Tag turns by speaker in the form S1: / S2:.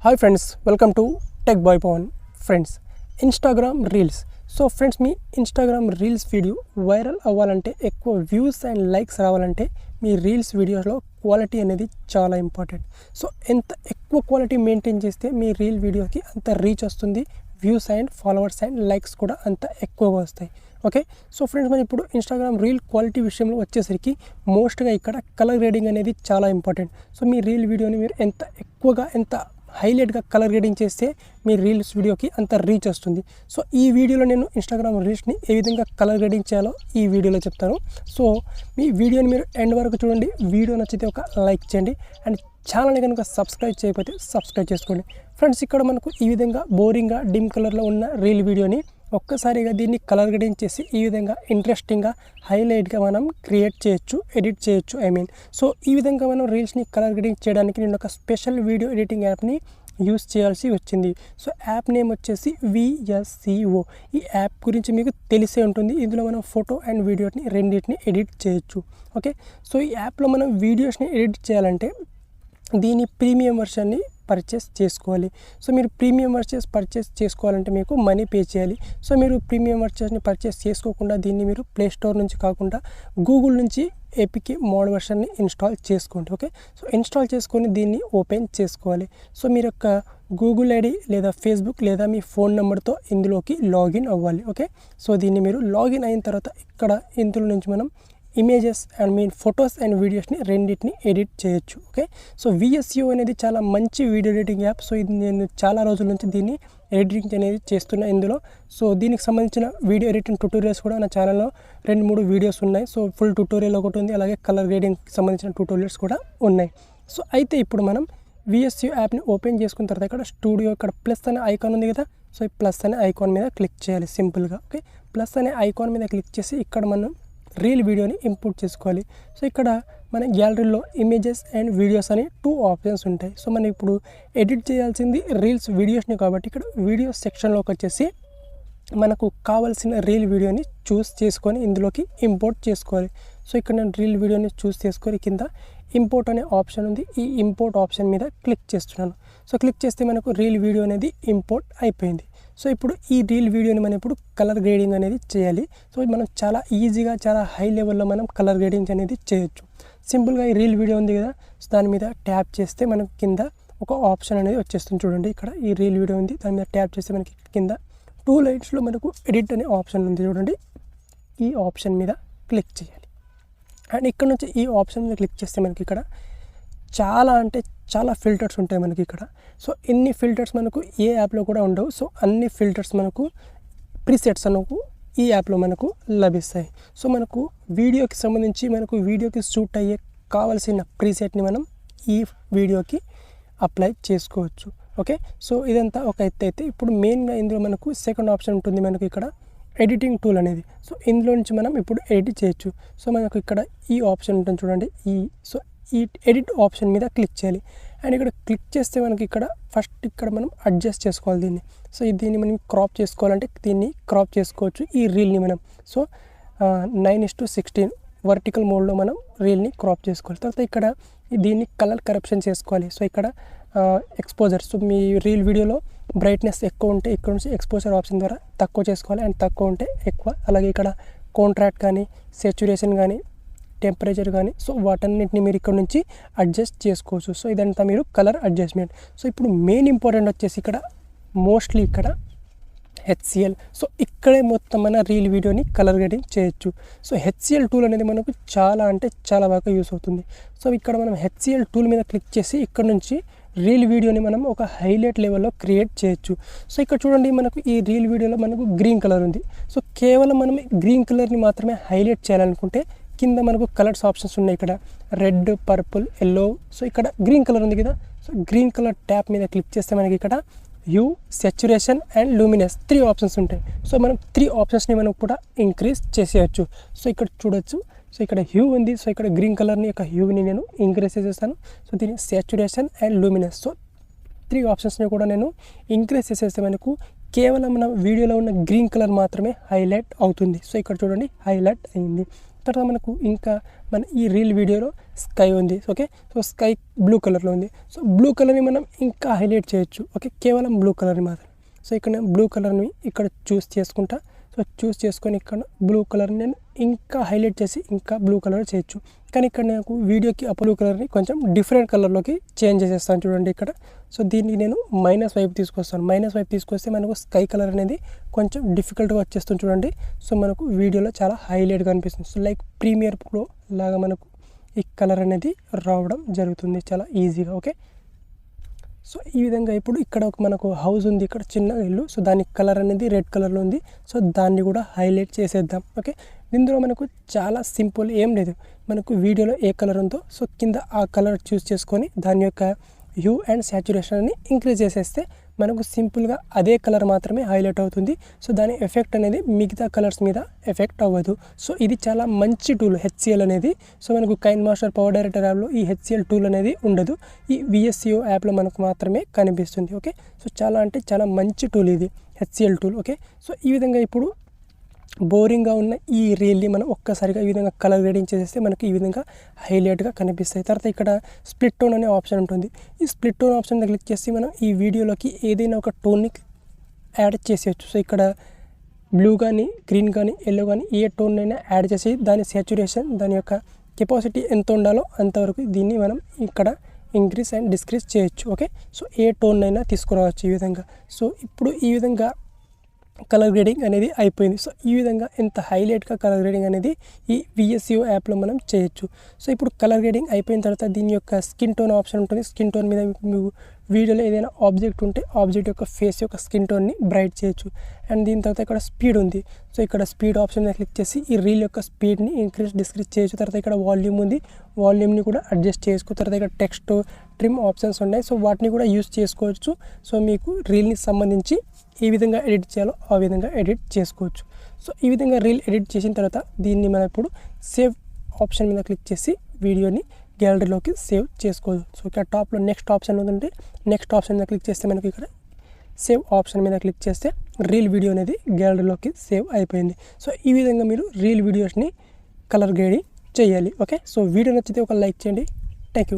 S1: Hi friends, welcome to Tech Boy Pavan. Friends, Instagram Reels. So friends మీ Instagram reels video viral అవ్వాలంటే ఎక్కువ views and likes రావాలంటే మీ reels వీడియోస్లో quality అనేది చాలా ఇంపార్టెంట్. సో ఎంత ఎక్కువ క్వాలిటీ మెయింటైన్ చేస్తే మీ రీల్ వీడియోకి అంత రీచ్ వస్తుంది, views and followers and likes కూడా అంత ఎక్కువగా వస్తాయి. ఓకే, సో ఫ్రెండ్స్ మనం ఇప్పుడు ఇన్స్టాగ్రామ్ రీల్ క్వాలిటీ విషయంలో వచ్చేసరికి మోస్ట్గా ఇక్కడ కలర్ గ్రేడింగ్ అనేది చాలా ఇంపార్టెంట్. సో మీ రీల్ వీడియోని మీరు ఎంత ఎక్కువగా ఎంత హైలైట్గా కలర్ గ్రేడింగ్ చేస్తే మీ రీల్స్ వీడియోకి అంత రీచ్ వస్తుంది. సో ఈ వీడియోలో నేను ఇన్స్టాగ్రామ్ రీల్స్ని ఏ విధంగా కలర్ గ్రేడింగ్ చేయాలో ఈ వీడియోలో చెప్తాను. సో మీ వీడియోని మీరు ఎండ్ వరకు చూడండి. వీడియో నచ్చితే ఒక లైక్ చేయండి అండ్ ఛానల్ని కనుక సబ్స్క్రైబ్ చేయకపోతే సబ్స్క్రైబ్ చేసుకోండి. ఫ్రెండ్స్, ఇక్కడ మనకు ఈ విధంగా బోరింగ్గా డిమ్ కలర్లో ఉన్న రీల్ వీడియోని ఒక్కసారిగా దీన్ని కలర్ గ్రేడింగ్ చేసి ఈ విధంగా ఇంట్రెస్టింగ్గా హైలైట్గా మనం క్రియేట్ చేయొచ్చు, ఎడిట్ చేయొచ్చు. సో ఈ విధంగా మనం రీల్స్ని కలర్ గ్రేడింగ్ చేయడానికి నేను ఒక స్పెషల్ వీడియో ఎడిటింగ్ యాప్ని యూస్ చేయాల్సి వచ్చింది. సో యాప్ నేమ్ వచ్చేసి VSCO. ఈ యాప్ గురించి మీకు తెలిసే ఉంటుంది. ఇందులో మనం ఫోటో అండ్ వీడియోని రెండింటిని ఎడిట్ చేయొచ్చు. ఓకే, సో ఈ యాప్లో మనం వీడియోస్ని ఎడిట్ చేయాలంటే దీని ప్రీమియం వర్షన్ని పర్చేస్ చేసుకోవాలి. సో మీరు ప్రీమియం వర్షన్స్ పర్చేస్ చేసుకోవాలంటే మీకు మనీ పే చేయాలి. సో మీరు ప్రీమియం వర్షన్స్ని పర్చేస్ చేసుకోకుండా దీన్ని మీరు ప్లే స్టోర్ నుంచి కాకుండా గూగుల్ నుంచి ఏపీకే మోడ్ వర్షన్ని ఇన్స్టాల్ చేసుకోండి. ఓకే, సో ఇన్స్టాల్ చేసుకొని దీన్ని ఓపెన్ చేసుకోవాలి. సో మీరు యొక్క గూగుల్ ఐడి లేదా ఫేస్బుక్ లేదా మీ ఫోన్ నెంబర్తో ఇందులోకి లాగిన్ అవ్వాలి. ఓకే, సో దీన్ని మీరు లాగిన్ అయిన తర్వాత ఇక్కడ ఇందులో నుంచి మనం ఇమేజెస్ అండ్ ఫొటోస్ అండ్ వీడియోస్ని రెండింటిని ఎడిట్ చేయొచ్చు. ఓకే, సో VSCO అనేది చాలా మంచి వీడియో ఎడిటింగ్ యాప్. సో ఇది నేను చాలా రోజుల నుంచి దీన్ని ఎడిటింగ్ అనేది చేస్తున్నా ఇందులో. సో దీనికి సంబంధించిన వీడియో ఎడిటింగ్ ట్యూటోరియల్స్ కూడా నా ఛానల్లో 2-3 వీడియోస్ ఉన్నాయి. సో ఫుల్ ట్యూటోరియల్ ఒకటి ఉంది, అలాగే కలర్ గ్రేడింగ్కి సంబంధించిన ట్యూటోరియల్స్ కూడా ఉన్నాయి. సో అయితే ఇప్పుడు మనం VSCO యాప్ని ఓపెన్ చేసుకున్న తర్వాత ఇక్కడ స్టూడియో ఇక్కడ ప్లస్ అనే ఐకాన్ ఉంది కదా. సో ఈ ప్లస్ అనే ఐకాన్ మీద క్లిక్ చేయాలి సింపుల్గా. ఓకే, ప్లస్ అనే ఐకాన్ మీద క్లిక్ చేసి ఇక్కడ మనం రీల్ వీడియోని ఇంపోర్ట్ చేసుకోవాలి. సో ఇక్కడ మన గ్యాలరీలో ఇమేజెస్ అండ్ వీడియోస్ అని 2 ఆప్షన్స్ ఉంటాయి. సో మనం ఇప్పుడు ఎడిట్ చేయాల్సింది రీల్స్ వీడియోస్ని కాబట్టి ఇక్కడ వీడియో సెక్షన్లోకి వచ్చేసి మనకు కావాల్సిన రీల్ వీడియోని చూస్ చేసుకొని ఇందులోకి ఇంపోర్ట్ చేసుకోవాలి. సో ఇక్కడ నేను రీల్ వీడియోని చూస్ చేసుకొని కింద ఇంపోర్ట్ అనే ఆప్షన్ ఉంది. ఈ ఇంపోర్ట్ ఆప్షన్ మీద క్లిక్ చేస్తున్నాను. సో క్లిక్ చేస్తే మనకు రీల్ వీడియో అనేది ఇంపోర్ట్ అయిపోయింది. సో ఇప్పుడు ఈ రీల్ వీడియోని మనం ఇప్పుడు కలర్ గ్రేడింగ్ అనేది చేయాలి. సో మనం చాలా ఈజీగా చాలా హై లెవెల్లో మనం కలర్ గ్రేడింగ్ అనేది చేయొచ్చు. సింపుల్గా ఈ రీల్ వీడియో ఉంది కదా, సో దాని మీద ట్యాప్ చేస్తే మనకు కింద ఒక ఆప్షన్ అనేది వచ్చేస్తుంది. చూడండి, ఇక్కడ ఈ రీల్ వీడియో ఉంది, దాని మీద ట్యాప్ చేస్తే మనకి కింద 2 లైన్స్లో మనకు ఎడిట్ అనే ఆప్షన్ ఉంది. చూడండి, ఈ ఆప్షన్ మీద క్లిక్ చేయాలి. అండ్ ఇక్కడ నుంచి ఈ ఆప్షన్ మీద క్లిక్ చేస్తే మనకి ఇక్కడ చాలా అంటే చాలా ఫిల్టర్స్ ఉంటాయి మనకి ఇక్కడ. సో ఇన్ని ఫిల్టర్స్ మనకు ఏ యాప్లో కూడా ఉండవు. సో అన్ని ఫిల్టర్స్ మనకు ప్రీసెట్స్ మనకు ఈ యాప్లో మనకు లభిస్తాయి. సో మనకు వీడియోకి సంబంధించి మనకు వీడియోకి సూట్ అయ్యే కావాల్సిన ప్రీసెట్ని మనం ఈ వీడియోకి అప్లై చేసుకోవచ్చు. ఓకే, సో ఇదంతా ఒక ఎత్తు అయితే ఇప్పుడు మెయిన్గా ఇందులో మనకు సెకండ్ ఆప్షన్ ఉంటుంది మనకు ఇక్కడ ఎడిటింగ్ టూల్ అనేది. సో ఇందులో నుంచి మనం ఇప్పుడు ఎడిట్ చేయొచ్చు. సో మనకు ఇక్కడ ఈ ఆప్షన్ ఉంటుంది చూడండి, ఈ ఎడిట్ ఆప్షన్ మీద క్లిక్ చేయాలి. అండ్ ఇక్కడ క్లిక్ చేస్తే మనకి ఇక్కడ ఫస్ట్ ఇక్కడ మనం అడ్జస్ట్ చేసుకోవాలి దీన్ని. సో దీన్ని మనం క్రాప్ చేసుకోవాలంటే దీన్ని క్రాప్ చేసుకోవచ్చు ఈ రీల్ని మనం. సో 9:16 వర్టికల్ మోడ్లో మనం రీల్ని క్రాప్ చేసుకోవాలి. తర్వాత ఇక్కడ దీన్ని కలర్ కరెక్షన్ చేసుకోవాలి. సో ఇక్కడ ఎక్స్పోజర్, సో మీ రీల్ వీడియోలో బ్రైట్నెస్ ఎక్కువ ఉంటే ఇక్కడ నుంచి ఎక్స్పోజర్ ఆప్షన్ ద్వారా తక్కువ చేసుకోవాలి, అండ్ తక్కువ ఉంటే ఎక్కువ. అలాగే ఇక్కడ కాంట్రాస్ట్ కానీ సాచురేషన్ కానీ టెంపరేచర్ కానీ సో వాటన్నిటిని మీరు ఇక్కడ నుంచి అడ్జస్ట్ చేసుకోవచ్చు. సో ఇదంతా మీరు కలర్ అడ్జస్ట్మెంట్. సో ఇప్పుడు మెయిన్ ఇంపార్టెంట్ వచ్చేసి ఇక్కడ మోస్ట్లీ ఇక్కడ HCL. సో ఇక్కడే మొత్తం మన రీల్ వీడియోని కలర్ గ్రేడింగ్ చేయొచ్చు. సో HCL టూల్ అనేది మనకు చాలా అంటే చాలా బాగా యూస్ అవుతుంది. సో ఇక్కడ మనం HCL టూల్ మీద క్లిక్ చేసి ఇక్కడ నుంచి రీల్ వీడియోని మనం ఒక హైలైట్ లెవెల్లో క్రియేట్ చేయొచ్చు. సో ఇక్కడ చూడండి, మనకు ఈ రీల్ వీడియోలో మనకు గ్రీన్ కలర్ ఉంది. సో కేవలం మనం గ్రీన్ కలర్ని మాత్రమే హైలైట్ చేయాలనుకుంటే కింద మనకు కలర్స్ ఆప్షన్స్ ఉన్నాయి. ఇక్కడ రెడ్, పర్పుల్, ఎల్లో. సో ఇక్కడ గ్రీన్ కలర్ ఉంది కదా, సో గ్రీన్ కలర్ ట్యాప్ మీద క్లిక్ చేస్తే మనకి ఇక్కడ హ్యూ, సాచురేషన్ అండ్ లూమినెస్ 3 ఆప్షన్స్ ఉంటాయి. సో మనం 3 ఆప్షన్స్ని మనం కూడా ఇంక్రీజ్ చేసేయచ్చు. సో ఇక్కడ చూడొచ్చు, సో ఇక్కడ హ్యూ ఉంది. సో ఇక్కడ గ్రీన్ కలర్ని యొక్క హ్యూని నేను ఇంక్రీజ్ చేసేస్తాను. సో దీని సాచురేషన్ అండ్ లూమినెస్, సో 3 ఆప్షన్స్ని కూడా నేను ఇంక్రీజ్ చేసేస్తే మనకు కేవలం మన వీడియోలో ఉన్న గ్రీన్ కలర్ మాత్రమే హైలైట్ అవుతుంది. సో ఇక్కడ చూడండి హైలైట్ అయింది. తర్వాత మనకు ఇంకా మన ఈ రీల్ వీడియోలో స్కై ఉంది. ఓకే, సో స్కై బ్లూ కలర్లో ఉంది. సో బ్లూ కలర్ని మనం ఇంకా హైలైట్ చేయొచ్చు. ఓకే, కేవలం బ్లూ కలర్ని మాత్రం. సో ఇక్కడ నేను బ్లూ కలర్ని ఇక్కడ చూస్ చేసుకుంటా. సో చూస్ చేసుకొని ఇక్కడ బ్లూ కలర్ని నేను ఇంకా హైలైట్ చేసి ఇంకా బ్లూ కలర్ చేయొచ్చు. కానీ ఇక్కడ నాకు వీడియోకి ఆ బ్లూ కలర్ని కొంచెం డిఫరెంట్ కలర్లోకి చేంజ్ చేసేస్తాను చూడండి ఇక్కడ. సో దీన్ని నేను మైనస్ వైపు తీసుకొస్తాను. మైనస్ వైపు తీసుకొస్తే మనకు స్కై కలర్ అనేది కొంచెం డిఫికల్ట్గా వచ్చేస్తుంది చూడండి. సో మనకు వీడియోలో చాలా హైలైట్గా అనిపిస్తుంది. సో లైక్ ప్రీమియర్ ప్రో లాగా మనకు ఈ కలర్ అనేది రావడం జరుగుతుంది చాలా ఈజీగా. ఓకే, సో ఈ విధంగా ఇప్పుడు ఇక్కడ మనకు హౌస్ ఉంది, ఇక్కడ చిన్న ఇల్లు. సో దాని కలర్ అనేది రెడ్ కలర్లో ఉంది. సో దాన్ని కూడా హైలైట్ చేసేద్దాం. ఓకే, ఇందులో మనకు చాలా సింపుల్, ఏం లేదు. మనకు వీడియోలో ఏ కలర్ ఉందో సో కింద ఆ కలర్ చూస్ చేసుకొని దాని యొక్క హ్యూ అండ్ సాచురేషన్ని ఇంక్రీజ్ చేసేస్తే మనకు సింపుల్గా అదే కలర్ మాత్రమే హైలైట్ అవుతుంది. సో దాని ఎఫెక్ట్ అనేది మిగతా కలర్స్ మీద ఎఫెక్ట్ అవ్వదు. సో ఇది చాలా మంచి టూల్ HCL అనేది. సో మనకు కైన్ మాస్టర్ పవర్ డైరెక్టర్ యాప్లో ఈ HCL టూల్ అనేది ఉండదు. ఈ VSCO యాప్లో మనకు మాత్రమే కనిపిస్తుంది. ఓకే, సో చాలా అంటే చాలా మంచి టూల్ ఇది HCL టూల్. ఓకే, సో ఈ విధంగా ఇప్పుడు బోరింగ్గా ఉన్న ఈ రీల్ని మనం ఒక్కసారిగా ఈ విధంగా కలర్ గ్రేడింగ్ చేసేస్తే మనకి ఈ విధంగా హైలైట్గా కనిపిస్తాయి. తర్వాత ఇక్కడ స్ప్లిట్ టోన్ అనే ఆప్షన్ ఉంటుంది. ఈ స్ప్లిట్ టోన్ ఆప్షన్ క్లిక్ చేసి మనం ఈ వీడియోలోకి ఏదైనా ఒక టోన్ని యాడ్ చేసేయచ్చు. సో ఇక్కడ బ్లూ కానీ గ్రీన్ కానీ ఎల్లో కానీ ఏ టోన్ అయినా యాడ్ చేసి దాని సాచురేషన్ దాని యొక్క కెపాసిటీ ఎంత ఉండాలో అంతవరకు దీన్ని మనం ఇక్కడ ఇంక్రీజ్ అండ్ డిస్క్రీజ్ చేయొచ్చు. ఓకే, సో ఏ టోన్ అయినా తీసుకురావచ్చు ఈ విధంగా. సో ఇప్పుడు ఈ విధంగా కలర్ గ్రేడింగ్ అనేది అయిపోయింది. సో ఈ విధంగా ఎంత హైలైట్గా కలర్ గ్రేడింగ్ అనేది ఈ VSCO యాప్లో మనం చేయొచ్చు. సో ఇప్పుడు కలర్ గ్రేడింగ్ అయిపోయిన తర్వాత దీని యొక్క స్కిన్ టోన్ ఆప్షన్ ఉంటుంది. స్కిన్ టోన్ మీద మీకు వీడియోలో ఏదైనా ఆబ్జెక్ట్ ఉంటే ఆబ్జెక్ట్ యొక్క ఫేస్ యొక్క స్కిన్ టోన్ని బ్రైట్ చేయొచ్చు. అండ్ దీని తర్వాత ఇక్కడ స్పీడ్ ఉంది. సో ఇక్కడ స్పీడ్ ఆప్షన్ మీద క్లిక్ చేసి ఈ రీల్ యొక్క స్పీడ్ని ఇంక్రీజ్ డిస్క్రీజ్ చేయొచ్చు. తర్వాత ఇక్కడ వాల్యూమ్ ఉంది, వాల్యూమ్ని కూడా అడ్జస్ట్ చేసుకో. తర్వాత ఇక్కడ టెక్స్ట్ ట్రిమ్ ఆప్షన్స్ ఉన్నాయి. సో వాటిని కూడా యూస్ చేసుకోవచ్చు. సో మీకు రీల్ని సంబంధించి ఏ విధంగా ఎడిట్ చేయాలో ఆ విధంగా ఎడిట్ చేసుకోవచ్చు. సో ఈ విధంగా రీల్ ఎడిట్ చేసిన తర్వాత దీన్ని మనం ఇప్పుడు సేవ్ ఆప్షన్ మీద క్లిక్ చేసి వీడియోని గ్యాలరీలోకి సేవ్ చేసుకోవచ్చు. సో ఇక్కడ టాప్లో నెక్స్ట్ ఆప్షన్ ఉందంటే నెక్స్ట్ ఆప్షన్ మీద క్లిక్ చేస్తే మనకి ఇక్కడ సేవ్ ఆప్షన్ మీద క్లిక్ చేస్తే రీల్ వీడియో అనేది గ్యాలరీలోకి సేవ్ అయిపోయింది. సో ఈ విధంగా మీరు రీల్ వీడియోస్ని కలర్ గ్రేడింగ్ చేయాలి. ఓకే, సో వీడియో నచ్చితే ఒక లైక్ చేయండి.